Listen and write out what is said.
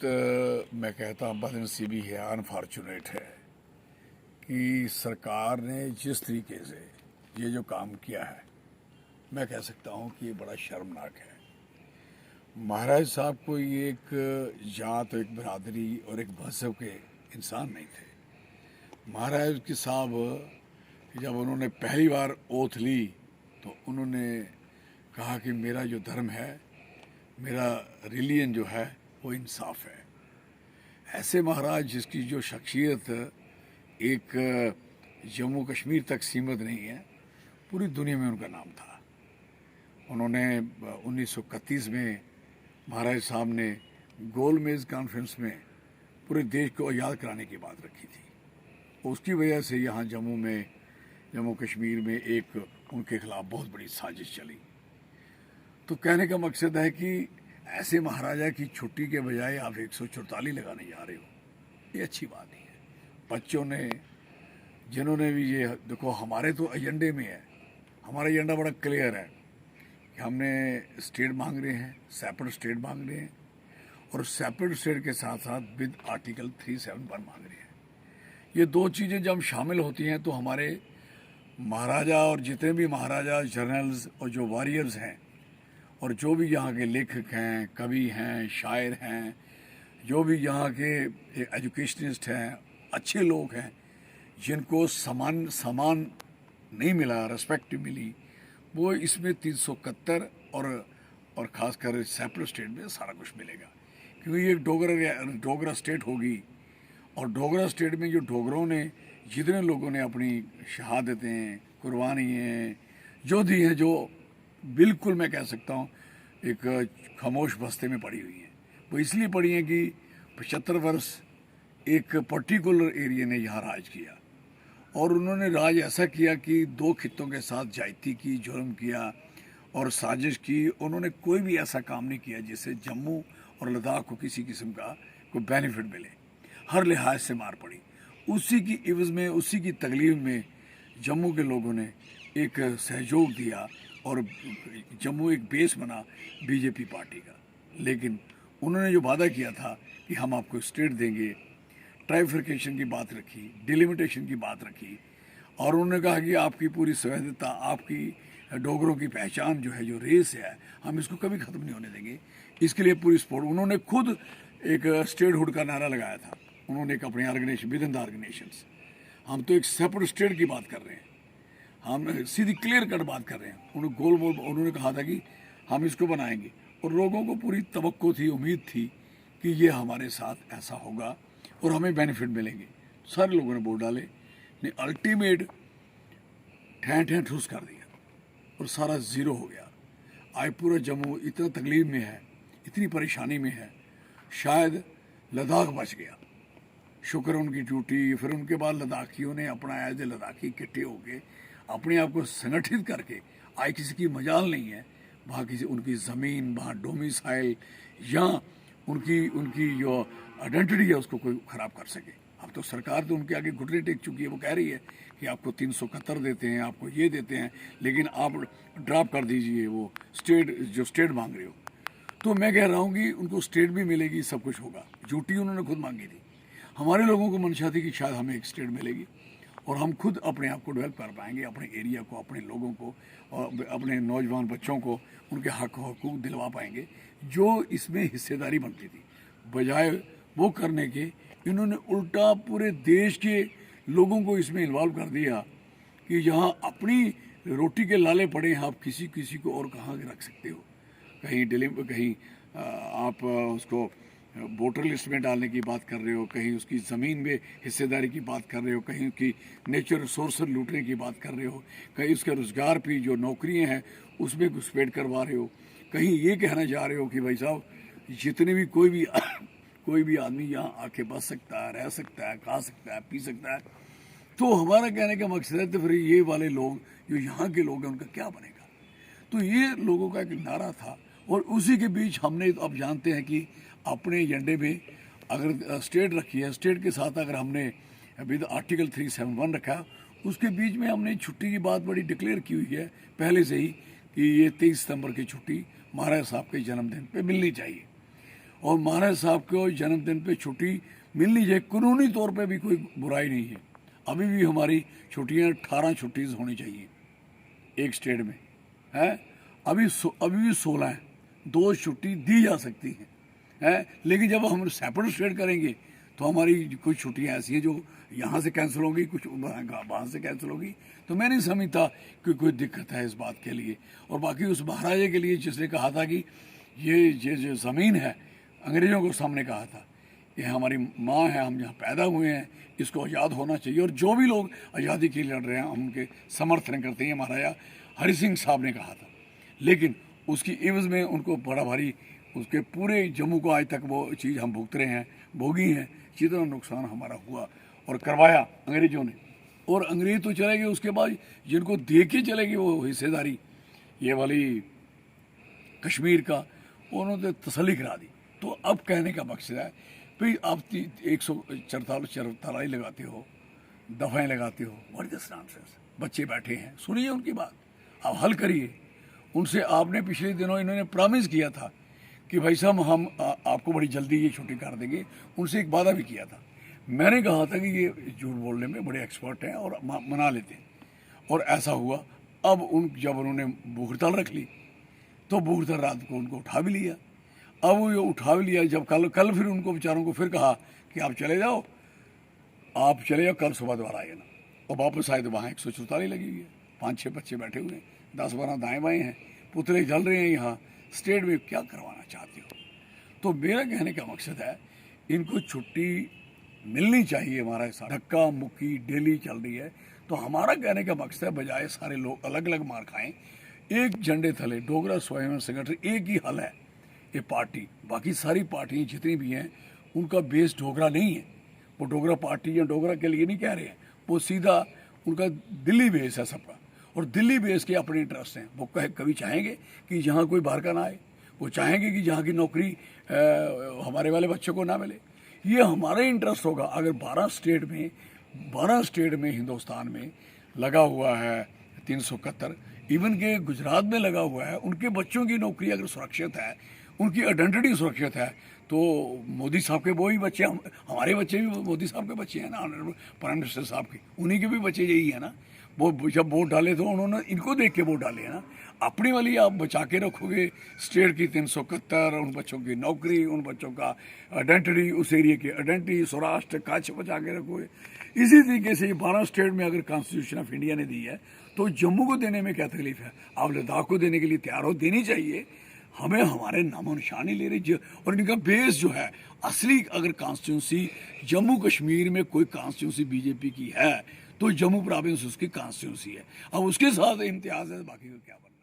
मैं कहता हूँ बदनसीबी है, अनफॉर्चुनेट है कि सरकार ने जिस तरीके से ये जो काम किया है, मैं कह सकता हूँ कि ये बड़ा शर्मनाक है। महाराज साहब कोई एक जात, एक बिरादरी और एक मजहब के इंसान नहीं थे। महाराज के साहब जब उन्होंने पहली बार ओथ ली तो उन्होंने कहा कि मेरा जो धर्म है, मेरा रिलीजन जो है वो इंसाफ है। ऐसे महाराज जिसकी जो शख्सियत एक जम्मू कश्मीर तक सीमित नहीं है, पूरी दुनिया में उनका नाम था। उन्होंने 1931 में महाराज साहब ने गोल मेज कॉन्फ्रेंस में पूरे देश को आज़ाद कराने की बात रखी थी। उसकी वजह से यहाँ जम्मू कश्मीर में एक उनके खिलाफ बहुत बड़ी साजिश चली। तो कहने का मकसद है कि ऐसे महाराजा की छुट्टी के बजाय आप 144 लगाने जा रहे हो, ये अच्छी बात नहीं है। बच्चों ने जिन्होंने भी ये देखो, हमारे तो एजेंडे में है, हमारा एजेंडा बड़ा क्लियर है कि हमने स्टेट मांग रहे हैं, सेपरेट स्टेट मांग रहे हैं, और सेपरेट स्टेट के साथ साथ विद आर्टिकल 371 मांग रहे हैं। ये दो चीज़ें जब शामिल होती हैं तो हमारे महाराजा और जितने भी महाराजा, जनरल्स और जो वॉरियर्स हैं और जो भी यहाँ के लेखक हैं, कवि हैं, शायर हैं, जो भी यहाँ के एजुकेशनिस्ट हैं, अच्छे लोग हैं, जिनको समान नहीं मिला, रेस्पेक्ट मिली, वो इसमें 371 और ख़ासकर सेपरेट स्टेट में सारा कुछ मिलेगा। क्योंकि ये डोगरा स्टेट होगी, और डोगरा स्टेट में जो डोगरों ने, जितने लोगों ने अपनी शहादतें, कुर्बानियाँ जो दी हैं, जो बिल्कुल मैं कह सकता हूँ एक खामोश बस्ते में पड़ी हुई हैं, वो इसलिए पड़ी हैं कि 75 वर्ष एक पर्टिकुलर एरिया ने यहाँ राज किया, और उन्होंने राज ऐसा किया कि दो खित्तों के साथ जायती की, जुल्म किया और साजिश की। उन्होंने कोई भी ऐसा काम नहीं किया जिससे जम्मू और लद्दाख को किसी किस्म का कोई बेनिफिट मिले। हर लिहाज से मार पड़ी। उसी की इवज़ में, उसी की तकलीफ में जम्मू के लोगों ने एक सहयोग दिया और जम्मू एक बेस बना बीजेपी पार्टी का। लेकिन उन्होंने जो वादा किया था कि हम आपको स्टेट देंगे, ट्राइफर्केशन की बात रखी, डिलिमिटेशन की बात रखी, और उन्होंने कहा कि आपकी पूरी संवैधता, आपकी डोगरों की पहचान जो है, जो रेस है, हम इसको कभी ख़त्म नहीं होने देंगे। इसके लिए पूरी सपोर्ट। उन्होंने खुद एक स्टेटहुड का नारा लगाया था। उन्होंने एक अपनी organization, within the organizations, हम तो एक सेपरेट स्टेट की बात कर रहे हैं, हम सीधी क्लियर कट बात कर रहे हैं। उन्होंने कहा था कि हम इसको बनाएंगे, और लोगों को पूरी तवक्को थी, उम्मीद थी कि ये हमारे साथ ऐसा होगा और हमें बेनिफिट मिलेंगे। सारे लोगों ने वोट डाले, ने अल्टीमेट ठैं ठूस कर दिया और सारा ज़ीरो हो गया। आज पूरा जम्मू इतना तकलीफ में है, इतनी परेशानी में है, शायद लद्दाख बच गया, शुक्र उनकी ड्यूटी। फिर उनके बाद लद्दाखियों ने अपना एज ए लद्दाखी इकट्ठे होके अपने आप को संगठित करके, आज किसी की मजाल नहीं है वहाँ किसी उनकी ज़मीन, वहाँ डोमिसाइल या उनकी जो आइडेंटिटी है उसको कोई ख़राब कर सके। अब तो सरकार तो उनके आगे घुटने टेक चुकी है। वो कह रही है कि आपको 371 देते हैं, आपको ये देते हैं, लेकिन आप ड्रॉप कर दीजिए वो स्टेट मांग रहे हो। तो मैं कह रहा हूँ कि उनको स्टेट भी मिलेगी, सब कुछ होगा। ड्यूटी उन्होंने खुद मांगी थी। हमारे लोगों को मंशा थी कि शायद हमें एक स्टेट मिलेगी और हम खुद अपने आप को डेवलप कर पाएंगे, अपने एरिया को, अपने लोगों को और अपने नौजवान बच्चों को उनके हक हकूक़ दिलवा पाएंगे, जो इसमें हिस्सेदारी बनती थी। बजाय वो करने के, इन्होंने उल्टा पूरे देश के लोगों को इसमें इन्वॉल्व कर दिया कि यहाँ अपनी रोटी के लाले पड़े हैं, आप किसी को और कहाँ रख सकते हो। कहीं आप उसको वोटर लिस्ट में डालने की बात कर रहे हो, कहीं उसकी ज़मीन में हिस्सेदारी की बात कर रहे हो, कहीं उसकी नेचुरल रिसोर्स लूटने की बात कर रहे हो, कहीं उसके रोज़गार पे जो नौकरियां हैं उसमें घुसपैठ करवा रहे हो, कहीं ये कहना जा रहे हो कि भाई साहब जितने भी कोई भी आदमी यहाँ आके बस सकता है, रह सकता है, खा सकता है, पी सकता है। तो हमारा कहने का मकसद है, तो फिर ये वाले लोग जो यहाँ के लोग हैं उनका क्या बनेगा। तो ये लोगों का एक नारा था, और उसी के बीच हमने, अब जानते हैं कि अपने एजेंडे में अगर स्टेट रखी है, स्टेट के साथ अगर हमने विद आर्टिकल 371 रखा, उसके बीच में हमने छुट्टी की बात बड़ी डिक्लेयर की हुई है पहले से ही कि ये 23 सितंबर की छुट्टी महाराज साहब के जन्मदिन पे मिलनी चाहिए। और महाराज साहब को जन्मदिन पे छुट्टी मिलनी चाहिए, कानूनी तौर पे भी कोई बुराई नहीं है। अभी भी हमारी छुट्टियां 18 छुट्टीज होनी चाहिए एक स्टेट में है। अभी भी 16 हैं, 2 छुट्टी दी जा सकती है। लेकिन जब हम सेपरेट स्टेट करेंगे तो हमारी कुछ छुट्टियां ऐसी हैं जो यहाँ से कैंसिल होगी, कुछ वहाँ से कैंसिल होगी। तो मैं नहीं समझता कि कोई दिक्कत है इस बात के लिए। और बाकी उस महाराजे के लिए जिसने कहा था कि ये जो ज़मीन है, अंग्रेज़ों को सामने कहा था, ये हमारी माँ है, हम यहाँ पैदा हुए हैं, इसको आज़ाद होना चाहिए। और जो भी लोग आज़ादी के लिए लड़ रहे हैं हम उनके समर्थन करते हैं, महाराजा हरि सिंह साहब ने कहा था। लेकिन उसकी एवज में उनको बड़ा भारी, उसके पूरे जम्मू को आज तक वो चीज़ हम भुगत रहे हैं, भोगी हैं। जितना नुकसान हमारा हुआ और करवाया अंग्रेज़ों ने, और अंग्रेज़ तो चले गए, उसके बाद जिनको दे के चले गए वो हिस्सेदारी ये वाली कश्मीर का, उन्होंने तसल्ली करा दी। तो अब कहने का मकसद है भाई, आप 144 लगाते हो, दफ़ाएँ लगाते हो, व्हाट इज दिस नॉनसेंस। बच्चे बैठे हैं, सुनिए उनकी बात, आप हल करिए उनसे। आपने पिछले दिनों इन्होंने प्रॉमिस किया था कि भाई साहब हम आपको बड़ी जल्दी ये छुट्टी कर देंगे, उनसे एक वादा भी किया था। मैंने कहा था कि ये झूठ बोलने में बड़े एक्सपर्ट हैं और मना लेते हैं, और ऐसा हुआ। अब जब उन्होंने भूख हड़ताल रख ली तो भूख हड़ताल रात को उनको उठा भी लिया। अब वो उठा भी लिया, जब कल फिर उनको बेचारों को फिर कहा कि आप चले जाओ, कल सुबह दोबारा आइए ना। और वापस आए तो वहाँ 144 लगी हुई है, 5-6 बच्चे बैठे हुए हैं, 10-12 दाएँ बाएँ हैं, पुतले जल रहे हैं। यहाँ स्टेट में क्या करवाना चाहते हो? तो मेरा कहने का मकसद है इनको छुट्टी मिलनी चाहिए। हमारा साथ धक्का मुक्की डेली चल रही है। तो हमारा कहने का मकसद है बजाय सारे लोग अलग अलग मार खाएं, एक झंडे तले डोगरा स्वयं संगठन एक ही हल है, ये पार्टी। बाकी सारी पार्टियाँ जितनी भी हैं उनका बेस डोगरा नहीं है। वो डोगरा पार्टी या डोगरा के लिए नहीं कह रहे हैं, वो सीधा उनका दिल्ली बेस है सबका, और दिल्ली बेस के अपने इंटरेस्ट हैं। वो कभी चाहेंगे कि जहाँ कोई बाहर का ना आए, वो चाहेंगे कि जहाँ की नौकरी हमारे वाले बच्चों को ना मिले। ये हमारा इंटरेस्ट होगा। अगर 12 स्टेट में हिंदुस्तान में लगा हुआ है 371, इवन के गुजरात में लगा हुआ है, उनके बच्चों की नौकरी अगर सुरक्षित है, उनकी आइडेंटिटी सुरक्षित है, तो मोदी साहब के वही बच्चे, हमारे बच्चे भी मोदी साहब के बच्चे हैं ना, ऑनरेबल प्राइम मिनिस्टर साहब के, उन्हीं के भी बच्चे यही है ना। वो जब वोट डाले तो उन्होंने इनको देख के वोट डाले है ना। अपनी वाली आप बचा के रखोगे स्टेट की 371, उन बच्चों की नौकरी, उन बच्चों का आइडेंटिटी, उस एरिया की आइडेंटिटी, सौराष्ट्र कच्छ बचा के रखोगे। इसी तरीके से ये 12 स्टेट में अगर कॉन्स्टिट्यूशन ऑफ इंडिया ने दी है तो जम्मू को देने में क्या तकलीफ है? आप लद्दाख को देने के लिए तैयार हो, देनी चाहिए। हमें हमारे नामो निशान ही ले रही। और इनका बेस जो है असली, अगर कॉन्स्टिट्यूंसी जम्मू कश्मीर में कोई कॉन्स्टिट्यूंसी बीजेपी की है तो जम्मू प्रोविंस उसकी कॉन्स्टिट्यूंसी है। अब उसके साथ इम्तियाज है, बाकी को क्या बनना।